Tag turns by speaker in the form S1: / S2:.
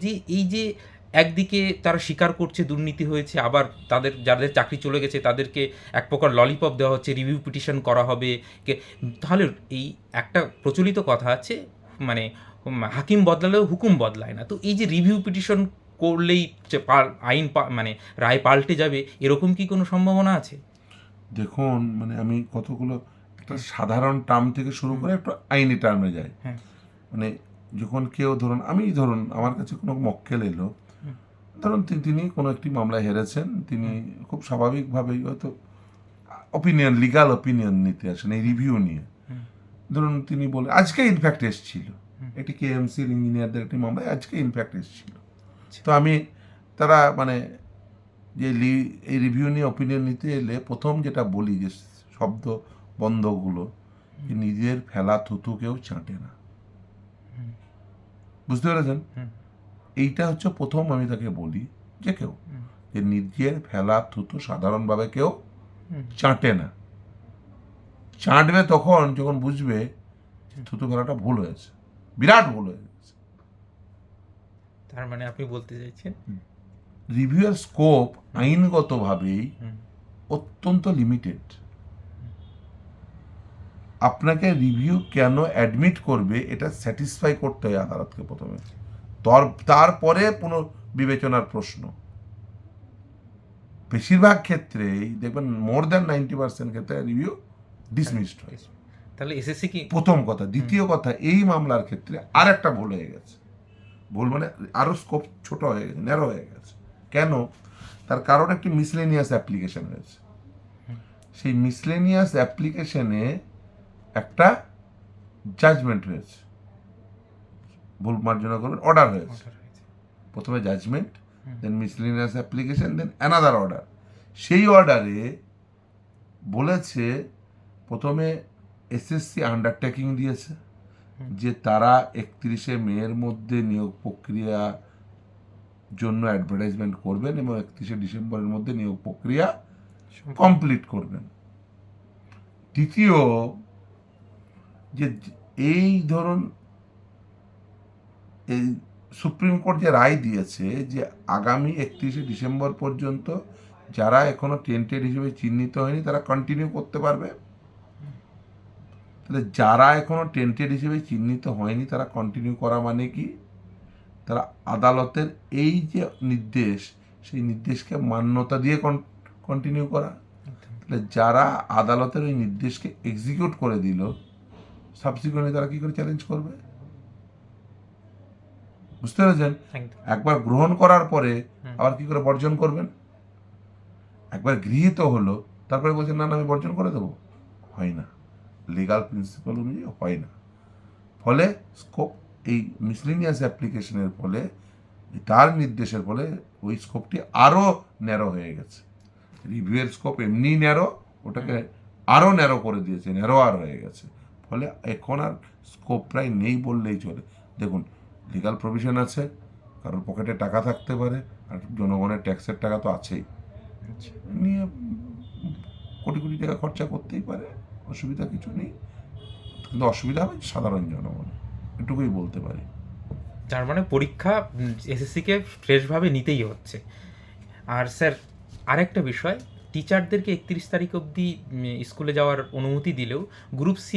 S1: যে এই যে একদিকে তারা স্বীকার করছে দুর্নীতি হয়েছে, আবার যাদের চাকরি চলে গেছে তাদেরকে এক প্রকার ললিপপ দেওয়া হচ্ছে, রিভিউ পিটিশন করা হবে। তাহলে এই একটা প্রচলিত কথা আছে, মানে হাকিম বদলালেও হুকুম বদলায় না। তো এই যে রিভিউ পিটিশন করলেই যে মানে রায় পাল্টে যাবে, এরকম কি কোনো সম্ভাবনা আছে?
S2: দেখুন, মানে আমি কতগুলো একটা সাধারণ টার্ম থেকে শুরু করে একটা আইনি টার্মে যাই।
S1: হ্যাঁ।
S2: মানে যখন কেউ ধরুন আমার কাছে কোনো মক্কেল এলো, ধরুন তিনি কোনো একটি মামলায় হেরেছেন, তিনি খুব স্বাভাবিকভাবেই হয়তো লিগাল অপিনিয়ন নিতে আসেন এই রিভিউ নিয়ে। ধরুন তিনি বলে আজকে ইনফ্যাক্ট এসেছিল, একটি কেএমসির ইঞ্জিনিয়ারদের একটি মামলায় আজকে ইনফ্যাক্ট এসেছিল। তো আমি তারা মানে যে এই রিভিউ নিয়ে অপিনিয়ন নিতে এলে প্রথম যেটা বলি যে শব্দ বন্ধগুলো, যে নিজের ফেলা থুতু কেউ চাটে না। বুঝতে পেরেছেন? এইটা হচ্ছে প্রথম আমি তাকে বলি যে কেউ যে নিজের ফেলা থুতু সাধারণভাবে কেউ চাটে না। চাটবে তখন যখন বুঝবে থুতু ফেলাটা ভুল হয়েছে, বিরাট ভুল হয়ে গেছে।
S1: তার মানে আপনি বলতে চাইছেন
S2: রিভিউয়ের স্কোপ আইনগতভাবেই অত্যন্ত লিমিটেড। আপনাকে রিভিউ কেন অ্যাডমিট করবে এটা স্যাটিসফাই করতে হয় আদালতকে প্রথমে, তারপরে পুনর্বিবেচনার প্রশ্ন। বেশিরভাগ ক্ষেত্রেই দেখবেন মোর দ্যান 90% ক্ষেত্রে রিভিউ ডিসমিসড হয়।
S1: তাহলে এসএসসি কি
S2: প্রথম কথা। দ্বিতীয় কথা, এই মামলার ক্ষেত্রে আর একটা ভুল হয়ে গেছে। ভুল মানে আরও স্কোপ ছোট হয়ে গেছে, ন্যারো হয়ে গেছে। কেন? তার কারণ একটি মিসলেনিয়াস অ্যাপ্লিকেশন হয়েছে। সেই মিসলেনিয়াস অ্যাপ্লিকেশনে একটা জাজমেন্ট হয়েছে, ভুল মার্জনা করবেন, অর্ডার হয়েছে। প্রথমে জাজমেন্ট, দেন মিসলেনিয়াস অ্যাপ্লিকেশন, দেন অ্যানাদার অর্ডার। সেই অর্ডারে বলেছে, প্রথমে এসএসসি আন্ডারটেকিং দিয়েছে যে তারা 31শে মের মধ্যে নিয়োগ প্রক্রিয়া জন্য অ্যাডভার্টাইজমেন্ট করবেন এবং 31শে ডিসেম্বরের মধ্যে নিয়োগ প্রক্রিয়া কমপ্লিট করবেন। দ্বিতীয়, যে এই ধরুন এই সুপ্রিম কোর্ট যে রায় দিয়েছে যে আগামী 31শে ডিসেম্বর পর্যন্ত যারা এখনো টেন্টেড হিসেবে চিহ্নিত হয়নি তারা কন্টিনিউ করতে পারবে। তাহলে যারা এখনো টেন্টেড হিসেবে চিহ্নিত হয়নি তারা কন্টিনিউ করা মানে কি? তারা আদালতের এই যে নির্দেশ, সেই নির্দেশকে মান্যতা দিয়ে কন্টিনিউ করা। তাহলে যারা আদালতের ওই নির্দেশকে এক্সিকিউট করে দিল, সাবসিকুয়েন্টলি তারা কি করে চ্যালেঞ্জ করবে? বুঝতে পেরেছেন? একবার গ্রহণ করার পরে আবার কি করে বর্জন করবেন? একবার গৃহীত হলো, তারপরে বলছেন না আমি বর্জন করে দেবো, হয় না। লিগাল প্রিন্সিপাল অনুযায়ী হয় না। ফলে স্কোপ এই মিসলেনিয়াস অ্যাপ্লিকেশনের ফলে, তার নির্দেশের ফলে ওই স্কোপটি আরও ন্যারো হয়ে গেছে। রিভিউয়ের স্কোপ এমনি ন্যারো, ওটাকে আরও ন্যারো করে দিয়েছে, ন্যারো আর হয়ে গেছে। ফলে এখন আর স্কোপ প্রায় নেই বললেই চলে। দেখুন, লিগাল প্রভিশন আছে, কারোর পকেটে টাকা থাকতে পারে, আর জনগণের ট্যাক্সের টাকা তো আছেই, নিয়ে কোটি কোটি টাকা খরচা করতেই পারে, অসুবিধা কিছু নেই। কিন্তু অসুবিধা হবে সাধারণ জনগণ, এটুকুই বলতে পারি।
S1: তার মানে পরীক্ষা এসএসসিকে ফ্রেশভাবে নিতেই হচ্ছে। আর স্যার, আরেকটা বিষয়, টিচারদেরকে 31 তারিখ অবধি স্কুলে যাওয়ার অনুমতি দিলেও গ্রুপ সি